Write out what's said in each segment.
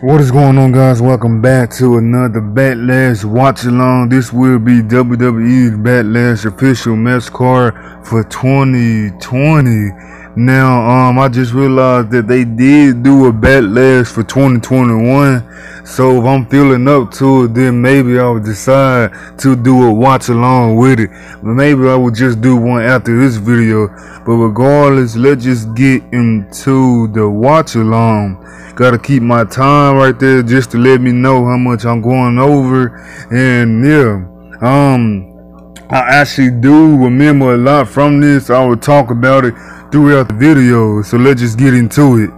What is going on, guys? Welcome back to another Backlash watch along. This will be WWE's Backlash official match card for 2020. Now, I just realized that they did do a Backlash for 2021. So if I'm feeling up to it, then maybe I would decide to do a watch along with it. But maybe I would just do one after this video. But regardless, let's just get into the watch along. Gotta keep my time right there just to let me know how much I'm going over. And yeah, I actually do remember a lot from this. I will talk about it throughout the video, so let's just get into it.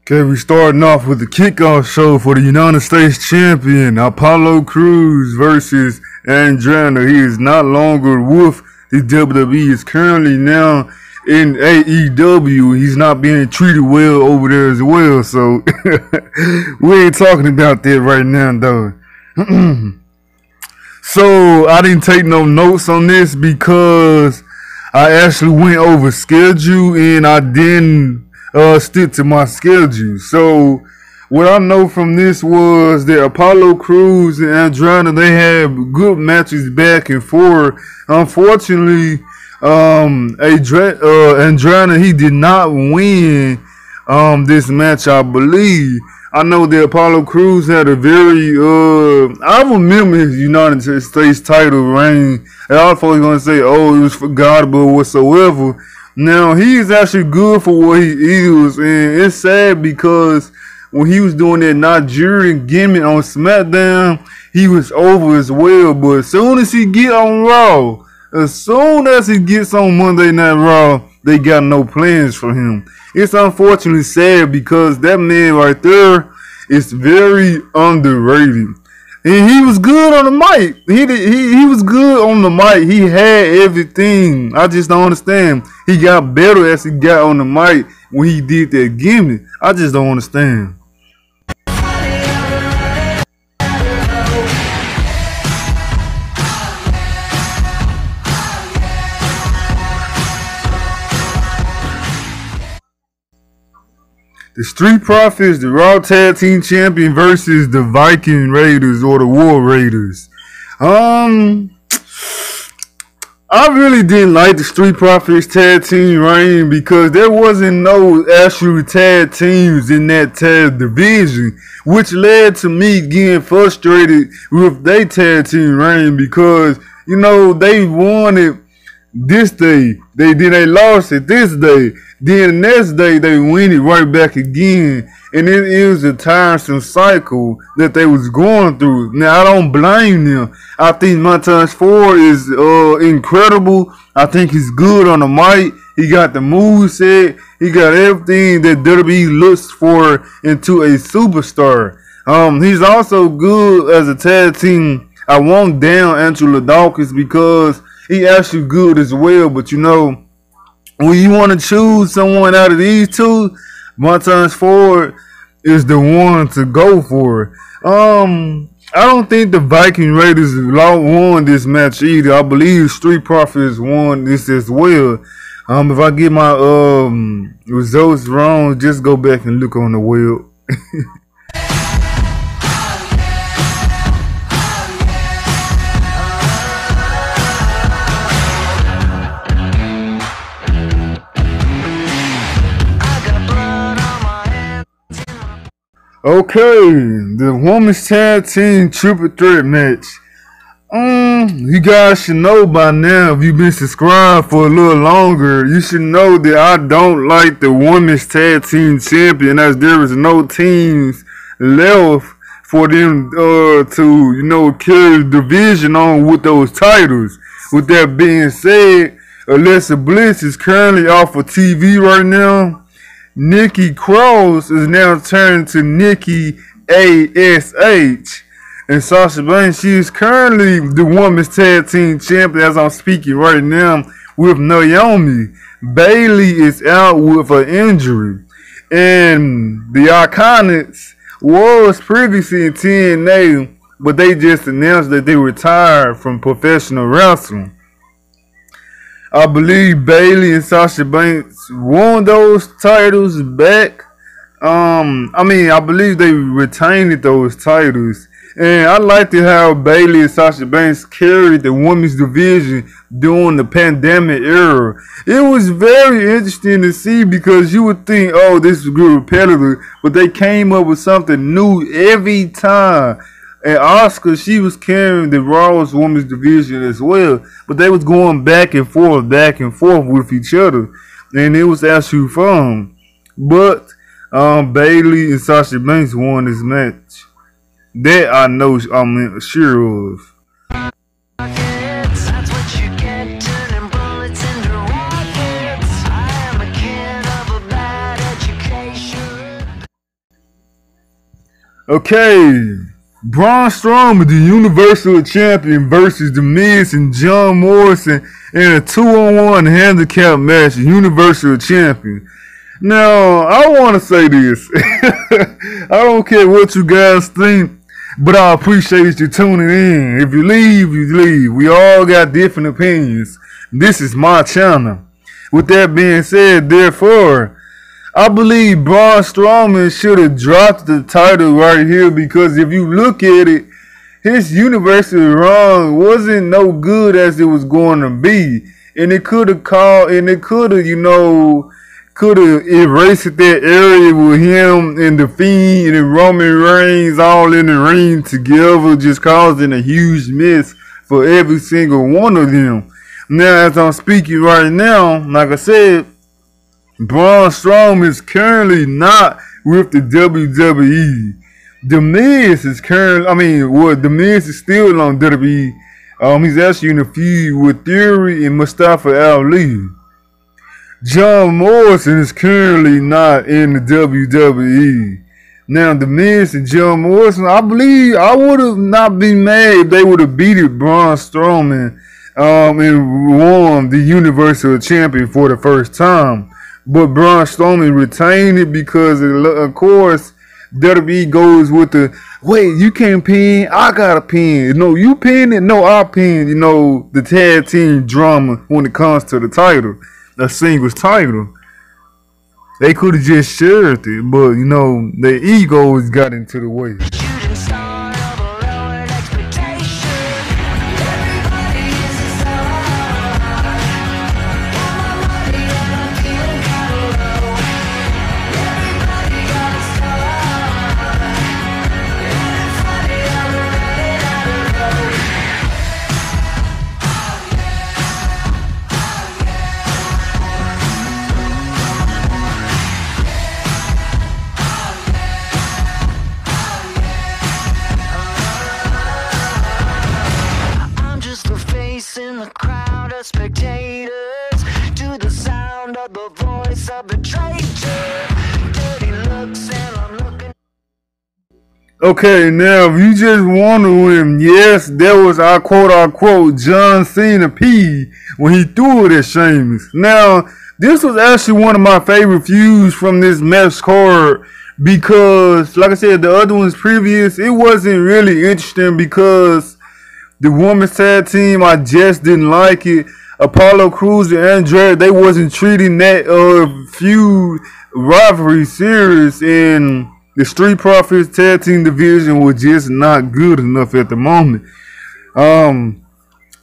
Okay, we starting off with the kickoff show for the United States Champion, Apollo Crews versus Andrade. He is not longer with the WWE. He is currently now in AEW. He's not being treated well over there as well, so we ain't talking about that right now, though. So I didn't take no notes on this because I actually went over schedule and I didn't stick to my schedule. So what I know from this was that Apollo Crews and Andrade, they have good matches back and forth. Unfortunately, Andrade, he did not win this match, I believe. I know that Apollo Crews had a very I remember his United States title reign. And all folks gonna say, oh, it was forgettable whatsoever. Now, he's actually good for what he is, and it's sad because when he was doing that Nigerian gimmick on SmackDown, he was over as well. But as soon as he get on Raw, as soon as he gets on Monday Night Raw, they got no plans for him. It's unfortunately sad because that man right there is very underrated. And he was good on the mic. He was good on the mic. He had everything. I just don't understand. He got better as he got on the mic when he did that gimmick. I just don't understand. The Street Profits, the Raw Tag Team Champion versus the Viking Raiders or the War Raiders. I really didn't like the Street Profits Tag Team reign because there wasn't no actual tag teams in that tag division, which led to me getting frustrated with their tag team reign because, you know, they won it this day, then they lost it this day, then the next day they win it right back again, and it was a tiresome cycle that they was going through. Now I don't blame them. I think Montez Ford is incredible. I think he's good on the mic. He got the moveset. He got everything that WWE looks for into a superstar. He's also good as a tag team. I want down Angelo Dawkins because he actually good as well, but you know, when you want to choose someone out of these two, Montez Ford is the one to go for. I don't think the Viking Raiders won this match either. I believe Street Profits won this as well. If I get my results wrong, just go back and look on the web. Okay, the women's tag team triple threat match. You guys should know by now, if you've been subscribed for a little longer, you should know that I don't like the women's tag team champion, as there is no teams left for them to, you know, carry the division on with those titles. With that being said, Alexa Bliss is currently off of TV right now. Nikki Cross is now turned to Nikki ASH. And Sasha Banks, she is currently the women's tag team champion as I'm speaking right now with Naomi. Bayley is out with an injury. And the IIconics was previously in TNA, but they just announced that they retired from professional wrestling. I believe Bayley and Sasha Banks won those titles back. I believe they retained those titles. And I liked it how Bayley and Sasha Banks carried the women's division during the pandemic era. It was very interesting to see because you would think, oh, this is good repetitive, but they came up with something new every time. And Asuka, she was carrying the Raw's women's division as well, but they was going back and forth with each other, and it was actually fun. But Bayley and Sasha Banks won this match. That I know, I'm sure of. Okay, Braun Strowman, the Universal Champion, versus The Miz and John Morrison in a 2-on-1 handicap match, Universal Champion. Now, I want to say this. I don't care what you guys think, but I appreciate you tuning in. If you leave, you leave. We all got different opinions. This is my channel. With that being said, therefore, I believe Braun Strowman should have dropped the title right here because if you look at it, his Universal run wasn't no good as it was going to be. And it could have could have erased that area with him and The Fiend and Roman Reigns all in the ring together, just causing a huge mess for every single one of them. Now, as I'm speaking right now, like I said, Braun Strowman is currently not with the WWE. The Miz is The Miz is still on WWE. He's actually in a feud with Theory and Mustafa Ali. John Morrison is currently not in the WWE. Now, The Miz and John Morrison, I believe I would have not been mad if they would have beaten Braun Strowman and won the Universal Champion for the first time. But Braun Strowman retained it because, of course, WWE goes with the, wait, you can't pin, I got to pin. No, you pin it, no, I pin. You know, the tag team drama when it comes to the title. A singles title. They could have just shared it, but you know, their egos got into the way. In the crowd of spectators to the sound of the voice of the traitor. Dirty looks and I'm looking. Okay, now if you just wondering, yes, that was our quote unquote John Cena P when he threw it at Sheamus. Now, this was actually one of my favorite feuds from this match card because, like I said, the other ones previous, it wasn't really interesting because the women's tag team, I just didn't like it. Apollo Crews and Andrade, they wasn't treating that feud rivalry serious, and the Street Profits tag team division was just not good enough at the moment.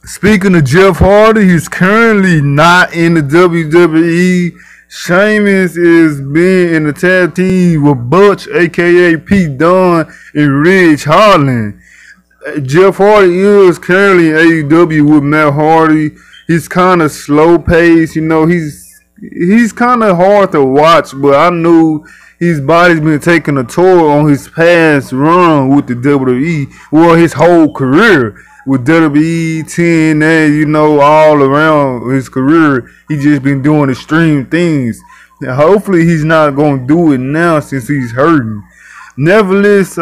Speaking of Jeff Hardy, he's currently not in the WWE. Sheamus is being in the tag team with Butch, aka Pete Dunne, and Ridge Holland. Jeff Hardy is currently in AEW with Matt Hardy. He's kind of slow paced, you know. He's kind of hard to watch, but I knew his body's been taking a toll on his past run with the WWE, well, his whole career with WWE, TNA, you know, all around his career. He just been doing extreme things. Now, hopefully, he's not gonna do it now since he's hurting. Nevertheless,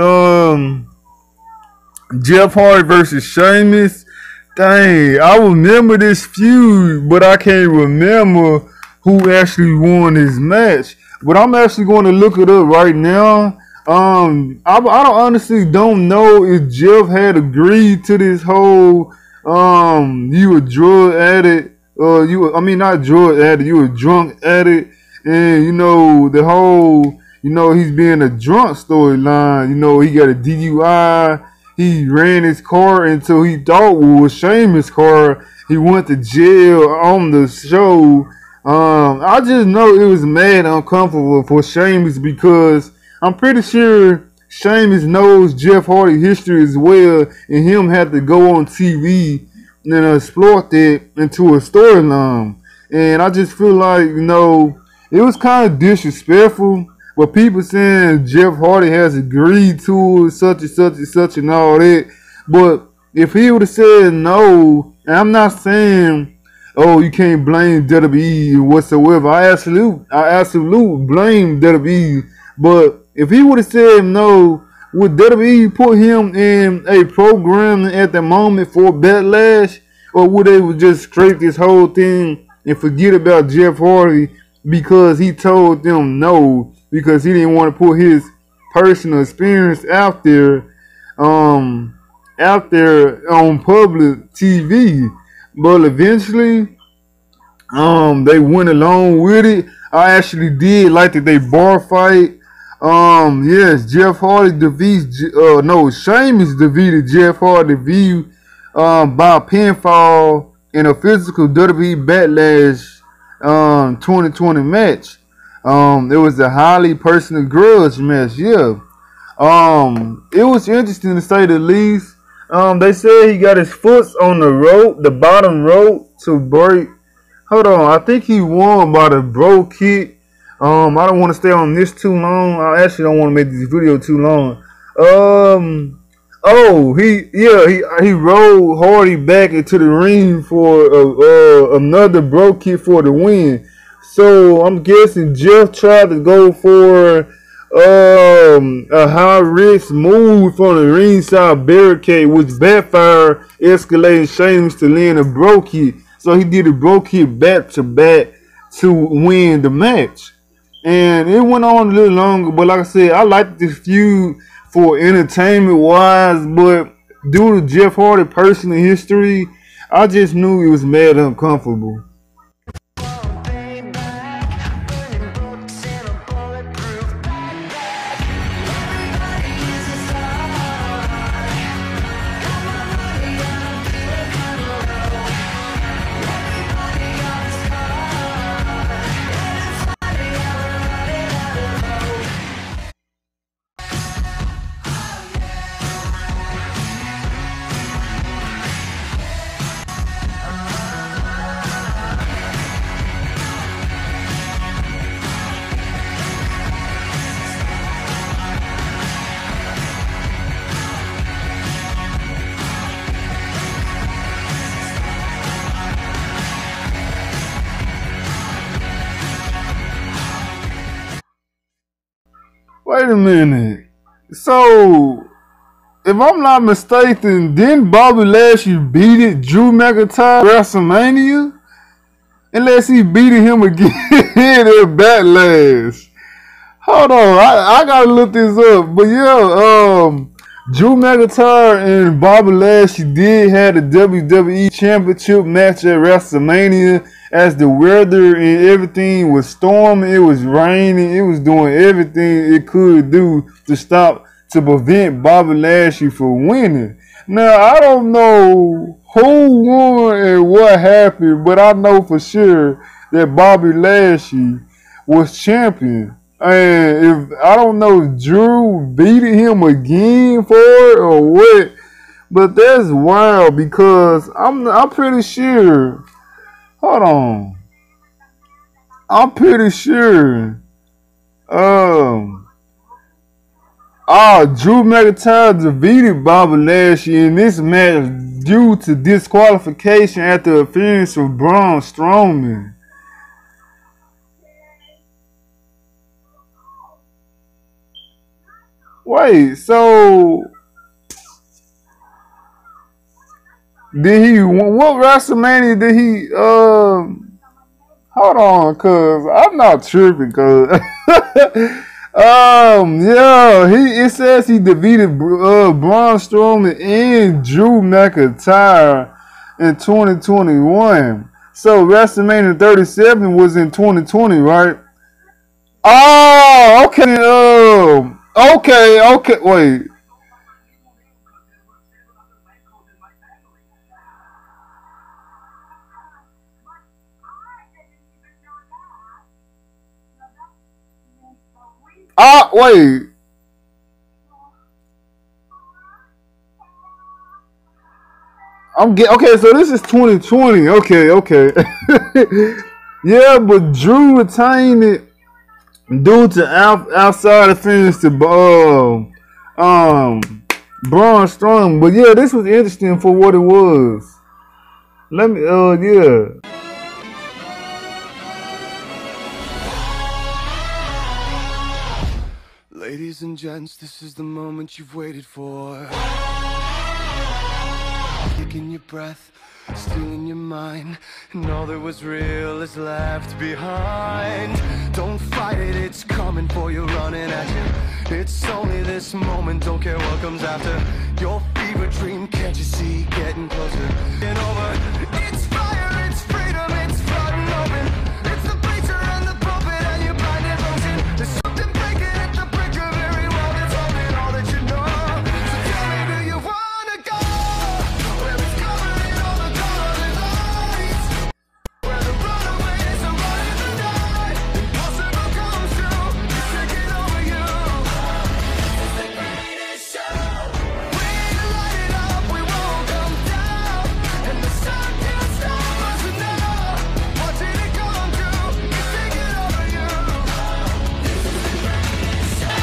Jeff Hardy versus Sheamus. Dang, I remember this feud, but I can't remember who actually won this match. But I'm actually going to look it up right now. I don't honestly don't know if Jeff had agreed to this whole you a drug addict, not drug addict, you a drunk addict, and you know the whole, you know, he's being a drunk storyline. You know, he got a DUI. He ran his car until he thought it was Sheamus' car. He went to jail on the show. I just know it was mad uncomfortable for Sheamus because I'm pretty sure Sheamus knows Jeff Hardy's history as well, and him had to go on TV and exploit that into a storyline. And I just feel like, you know, it was kind of disrespectful. But people saying Jeff Hardy has agreed to it, such and such and such and all that. But if he would have said no, and I'm not saying, oh, you can't blame WWE whatsoever. I absolutely blame WWE. But if he would have said no, would WWE put him in a program at the moment for Backlash? Or would they just scrape this whole thing and forget about Jeff Hardy because he told them no? Because he didn't want to put his personal experience out there on public TV. But eventually, they went along with it. I actually did like that they bar fight. Yes, Jeff Hardy defeats, Sheamus defeated Jeff Hardy by pinfall in a physical WWE Backlash 2020 match. It was a highly personal grudge match, yeah. It was interesting to say the least. They said he got his foot on the rope, the bottom rope to break. Hold on, I think he won by the bro kick. I don't want to stay on this too long. I actually don't want to make this video too long. He rolled Hardy back into the ring for another bro kick for the win. So I'm guessing Jeff tried to go for a high risk move from the ringside barricade, which backfired, escalating Sheamus to land a bro kick. So he did a bro kick back to back to win the match. And it went on a little longer, but like I said, I liked this feud for entertainment wise, but due to Jeff Hardy personal history, I just knew it was mad uncomfortable. Wait a minute. So, if I'm not mistaken, didn't Bobby Lashley beat it Drew McIntyre at WrestleMania? Unless he beat him again at Backlash. Hold on, I gotta look this up. But yeah, Drew McIntyre and Bobby Lashley did have the WWE Championship match at WrestleMania. As the weather and everything was storming, it was raining, it was doing everything it could do to prevent Bobby Lashley from winning. Now, I don't know who won and what happened, but I know for sure that Bobby Lashley was champion. And if I don't know if Drew beat him again for it or what, but that's wild because I'm pretty sure. Hold on. I'm pretty sure Um, Drew McIntyre defeated Bobby Lashley in this match due to disqualification after the appearance of Braun Strowman. Wait, so did he? What WrestleMania did he? Hold on, cause I'm not tripping, cause yeah, it says he defeated Braun Strowman and Drew McIntyre in 2021. So WrestleMania 37 was in 2020, right? Oh, okay. Okay. Wait. Wait. Okay. So this is 2020. Okay. Yeah, but Drew retained it due to outside finish to Braun Strowman. But yeah, this was interesting for what it was. Yeah. Ladies and gents, this is the moment you've waited for. Taking your breath, stealing your mind, and all that was real is left behind. Don't fight it, it's coming for you, running at you. It's only this moment, don't care what comes after. Your fever dream, can't you see, getting closer and over. It's fire, it's freedom, it's flooding open. It's the preacher and the pulpit and your blinded motion. There's something breaking at the brink of every wall that's holding all that you know. So tell me, do you wanna go where it's covering all the colored lights, where the runaways are running the night, impossible comes true, it's taking over you. It's the greatest show. We light it up, we won't come down, and the sun can't stop us now. Watching it come true, it's taking over you. This is the greatest show.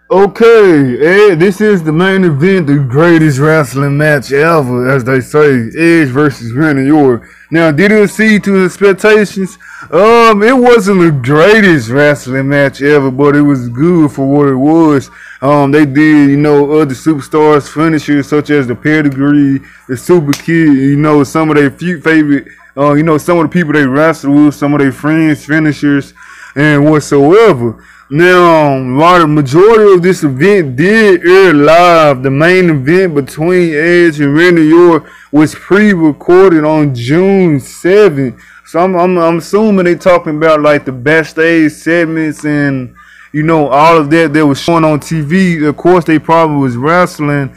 Okay, this is the main event, the greatest wrestling match ever, as they say, Edge versus Randy Orton. Now, did it exceed to expectations? It wasn't the greatest wrestling match ever, but it was good for what it was. They did, other superstars finishers such as the Pedigree, the Super Kid, some of their few favorite, some of the people they wrestled with, some of their friends finishers, and whatsoever. Now, while the majority of this event did air live, the main event between Edge and Randy Orton was pre-recorded on June 7th. So I'm assuming they talking about like the backstage segments and all of that was shown on TV. Of course, they probably was wrestling.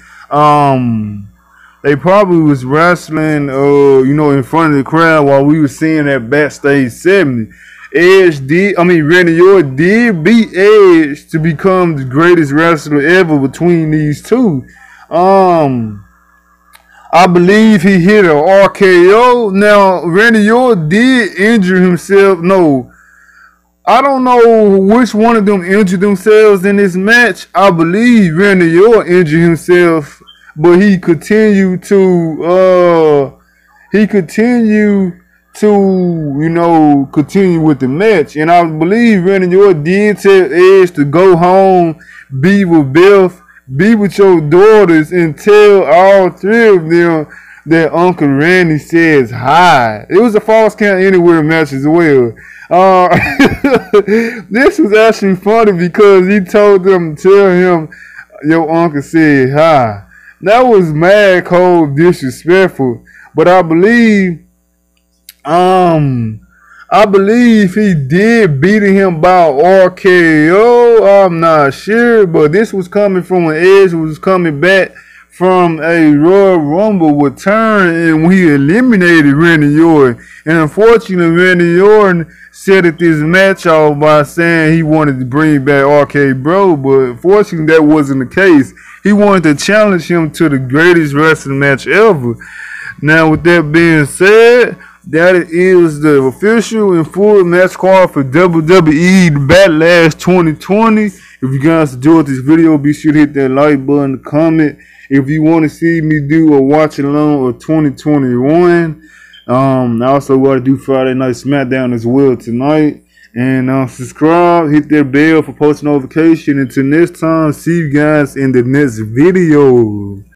They probably was wrestling, in front of the crowd while we were seeing that backstage segment. Randy Orton did beat Edge to become the greatest wrestler ever between these two. I believe he hit an RKO. Now, Randy Orton did injure himself. No, I don't know which one of them injured themselves in this match. I believe Randy Orton injured himself, but he continued to continue with the match. And I believe Randy Orton did tell Edge to go home, be with Beth, be with your daughters, and tell all three of them that Uncle Randy says hi. It was a false count anywhere match as well. This was actually funny because he told them to tell him your uncle said hi. That was mad cold disrespectful. But I believe he did beat him by RKO. I'm not sure, but this was coming from when Edge was coming back from a Royal Rumble return, and we eliminated Randy Orton. And unfortunately, Randy Orton set this match off by saying he wanted to bring back RK Bro, but unfortunately that wasn't the case. He wanted to challenge him to the greatest wrestling match ever. Now, with that being said, that is the official and full match card for WWE Backlash 2020. If you guys enjoyed this video, be sure to hit that like button, comment. If you want to see me do a watch along of 2021, I also got to do Friday Night SmackDown as well tonight. And subscribe, hit that bell for post notification. Until next time, see you guys in the next video.